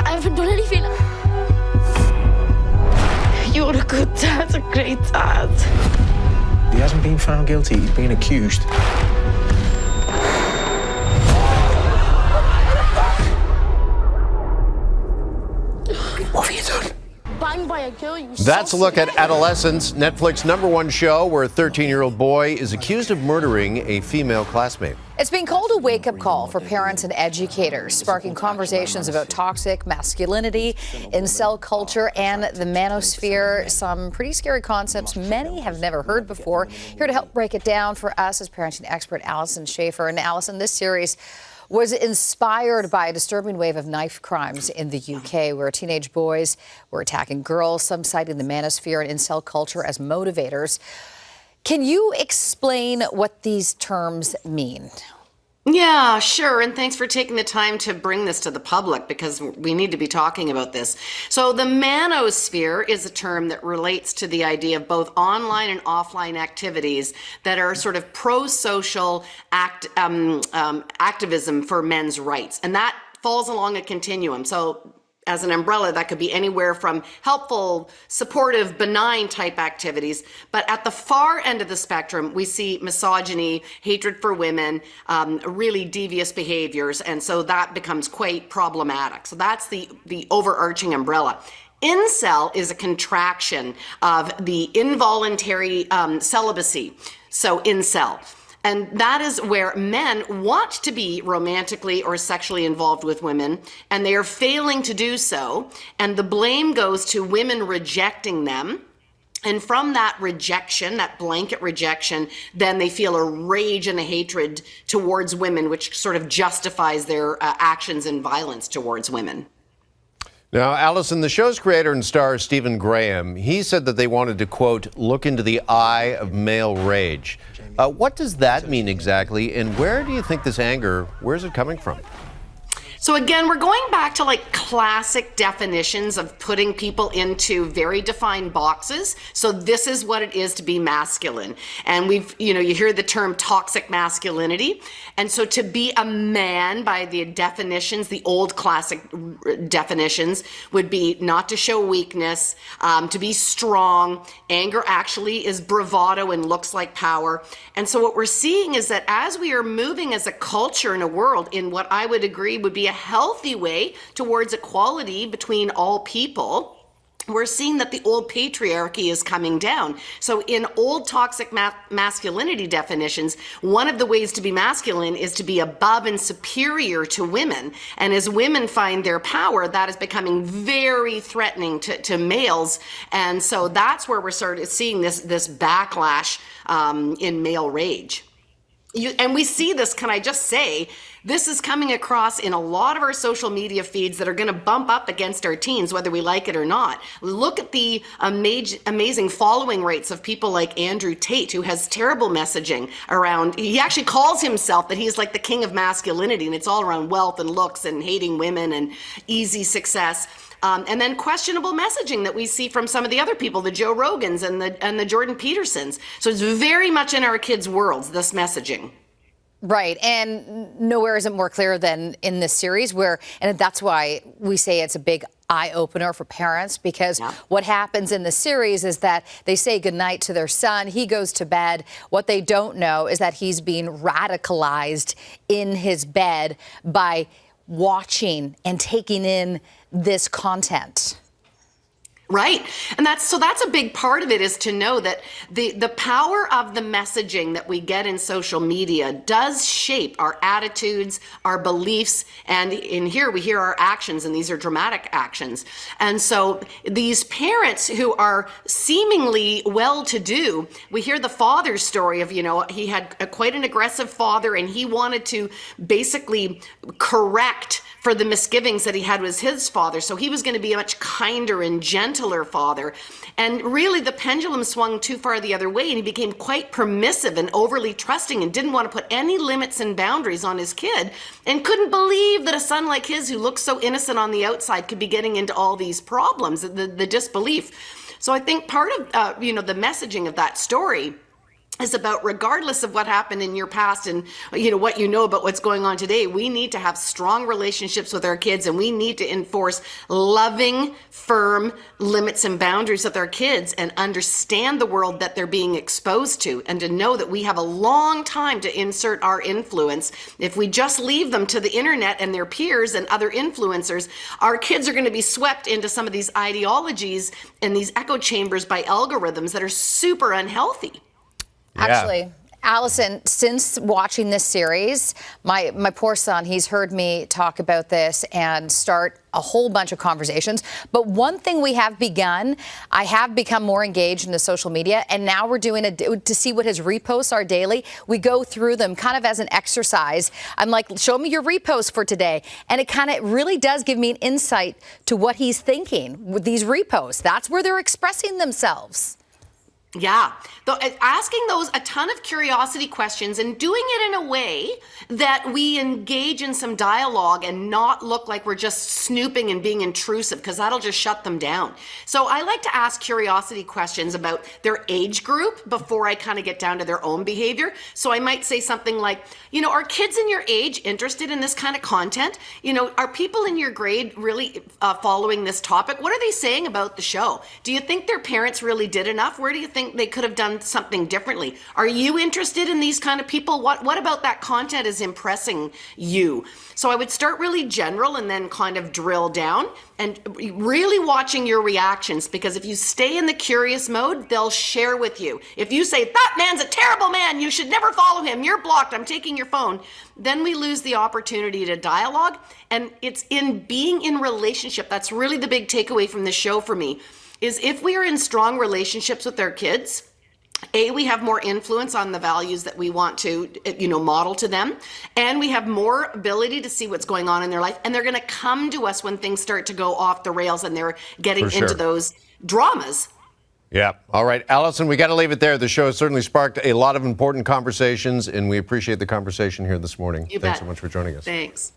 I haven't done anything. You're a good dad, a great dad. He hasn't been found guilty, he's been accused. What have you done? Banged by a girl, you That's a look at Adolescence, Netflix's #1 show where a 13-year-old boy is accused of murdering a female classmate. It's being called a wake-up call for parents and educators, sparking conversations about toxic masculinity, incel culture, and the manosphere. Some pretty scary concepts many have never heard before. Here to help break it down for us is parenting expert Alyson Schafer. And Alyson, this series was inspired by a disturbing wave of knife crimes in the UK, where teenage boys were attacking girls, some citing the manosphere and incel culture as motivators. Can you explain what these terms mean? Yeah, sure. And thanks for taking the time to bring this to the public, because we need to be talking about this. So the manosphere is a term that relates to the idea of both online and offline activities that are sort of pro-social activism for men's rights. And that falls along a continuum. So as an umbrella, that could be anywhere from helpful, supportive, benign type activities. But at the far end of the spectrum, we see misogyny, hatred for women, really devious behaviors. And so that becomes quite problematic. So that's the overarching umbrella. Incel is a contraction of the involuntary celibacy. So incel. And that is where men want to be romantically or sexually involved with women, and they are failing to do so. And the blame goes to women rejecting them. And from that rejection, that blanket rejection, then they feel a rage and a hatred towards women, which sort of justifies their actions and violence towards women. Now, Alyson, the show's creator and star, Stephen Graham, he said that they wanted to, quote, look into the eye of male rage. What does that mean exactly, and where do you think this anger, where's it coming from? So again, we're going back to like classic definitions of putting people into very defined boxes. So this is what it is to be masculine. And you hear the term toxic masculinity. And so to be a man, by the definitions, the old classic definitions, would be not to show weakness, to be strong. Anger actually is bravado and looks like power. And so what we're seeing is that as we are moving as a culture in a world in what I would agree would be a healthy way towards equality between all people, we're seeing that the old patriarchy is coming down. So in old toxic masculinity definitions, one of the ways to be masculine is to be above and superior to women. And as women find their power, that is becoming very threatening to males. And so that's where we're starting seeing this backlash in male rage. And we see this, can I just say, this is coming across in a lot of our social media feeds that are going to bump up against our teens, whether we like it or not. Look at the amazing following rates of people like Andrew Tate, who has terrible messaging around, he actually calls himself that he's like the king of masculinity, and it's all around wealth and looks and hating women and easy success. And then questionable messaging that we see from some of the other people, the Joe Rogans and the Jordan Petersons. So it's very much in our kids' worlds, this messaging. Right, and nowhere is it more clear than in this series and that's why we say it's a big eye-opener for parents, because what happens in the series is that they say goodnight to their son, he goes to bed. What they don't know is that he's being radicalized in his bed by watching and taking in this content. Right. And that's a big part of it, is to know that the power of the messaging that we get in social media does shape our attitudes, our beliefs, and in here we hear our actions, and these are dramatic actions. And so these parents who are seemingly well-to-do, we hear the father's story of, he had quite an aggressive father, and he wanted to basically correct for the misgivings that he had with his father. So he was going to be a much kinder and gentler father. And really the pendulum swung too far the other way, and he became quite permissive and overly trusting and didn't want to put any limits and boundaries on his kid, and couldn't believe that a son like his, who looks so innocent on the outside, could be getting into all these problems, the disbelief. So I think part of, the messaging of that story is about, regardless of what happened in your past and what you know about what's going on today, we need to have strong relationships with our kids, and we need to enforce loving, firm limits and boundaries with our kids, and understand the world that they're being exposed to, and to know that we have a long time to insert our influence. If we just leave them to the internet and their peers and other influencers, our kids are going to be swept into some of these ideologies and these echo chambers by algorithms that are super unhealthy. Yeah. Actually, Alyson, since watching this series, my poor son, he's heard me talk about this and start a whole bunch of conversations. But one thing we have begun, I have become more engaged in the social media, and now we're doing to see what his reposts are daily. We go through them kind of as an exercise. I'm like, show me your reposts for today. And it kind of really does give me an insight to what he's thinking with these reposts. That's where they're expressing themselves. Yeah, asking those a ton of curiosity questions and doing it in a way that we engage in some dialogue and not look like we're just snooping and being intrusive, because that'll just shut them down. So I like to ask curiosity questions about their age group before I kind of get down to their own behavior. So I might say something like, are kids in your age interested in this kind of content? Are people in your grade really following this topic? What are they saying about the show? Do you think their parents really did enough? Where do you think they could have done something differently? Are you interested in these kind of people? What about that content is impressing you? So I would start really general and then kind of drill down, and really watching your reactions, because if you stay in the curious mode, they'll share with you. If you say, that man's a terrible man, you should never follow him, you're blocked, I'm taking your phone, then we lose the opportunity to dialogue. And it's in being in relationship, that's really the big takeaway from this show for me, is if we are in strong relationships with our kids, we have more influence on the values that we want to, model to them. And we have more ability to see what's going on in their life. And they're going to come to us when things start to go off the rails and they're getting into those dramas. Yeah. All right, Alyson, we got to leave it there. The show has certainly sparked a lot of important conversations, and we appreciate the conversation here this morning. You Thanks bet. so much for joining us. Thanks.